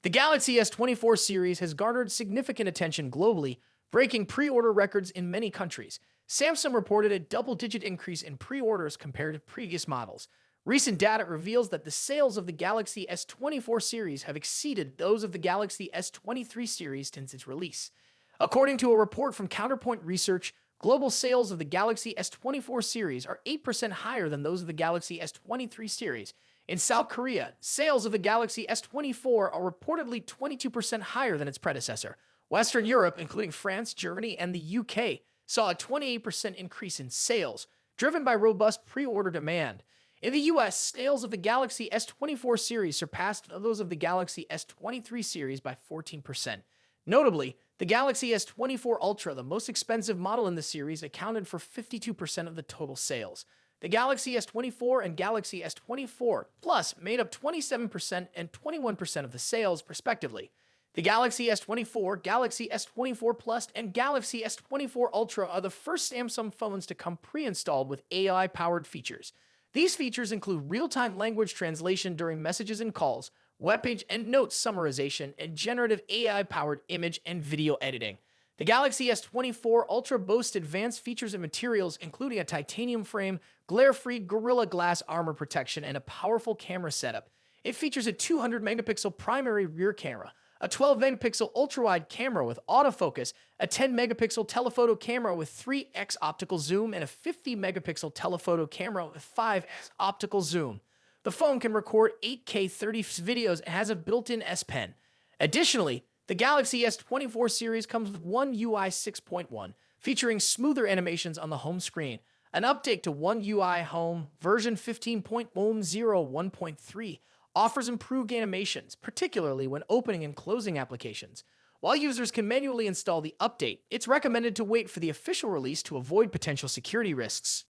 The Galaxy S24 series has garnered significant attention globally, breaking pre-order records in many countries. Samsung reported a double-digit increase in pre-orders compared to previous models. Recent data reveals that the sales of the Galaxy S24 series have exceeded those of the Galaxy S23 series since its release. According to a report from Counterpoint Research, global sales of the Galaxy S24 series are 8% higher than those of the Galaxy S23 series. In South Korea, sales of the Galaxy S24 are reportedly 22% higher than its predecessor. Western Europe, including France, Germany, and the UK, saw a 28% increase in sales, driven by robust pre-order demand. In the US, sales of the Galaxy S24 series surpassed those of the Galaxy S23 series by 14%. Notably, the Galaxy S24 Ultra, the most expensive model in the series, accounted for 52% of the total sales. The Galaxy S24 and Galaxy S24 Plus made up 27% and 21% of the sales, respectively. The Galaxy S24, Galaxy S24 Plus, and Galaxy S24 Ultra are the first Samsung phones to come pre-installed with AI-powered features. These features include real-time language translation during messages and calls, web page and notes summarization, and generative AI-powered image and video editing. The Galaxy S24 Ultra boasts advanced features and materials, including a titanium frame, glare-free Gorilla Glass armor protection, and a powerful camera setup. It features a 200-megapixel primary rear camera, a 12-megapixel ultra-wide camera with autofocus, a 10-megapixel telephoto camera with 3x optical zoom, and a 50-megapixel telephoto camera with 5x optical zoom. The phone can record 8K 30 videos and has a built-in S Pen. Additionally, the Galaxy S24 series comes with One UI 6.1, featuring smoother animations on the home screen. An update to One UI Home version 15.0 1.3 offers improved animations, particularly when opening and closing applications. While users can manually install the update, it's recommended to wait for the official release to avoid potential security risks.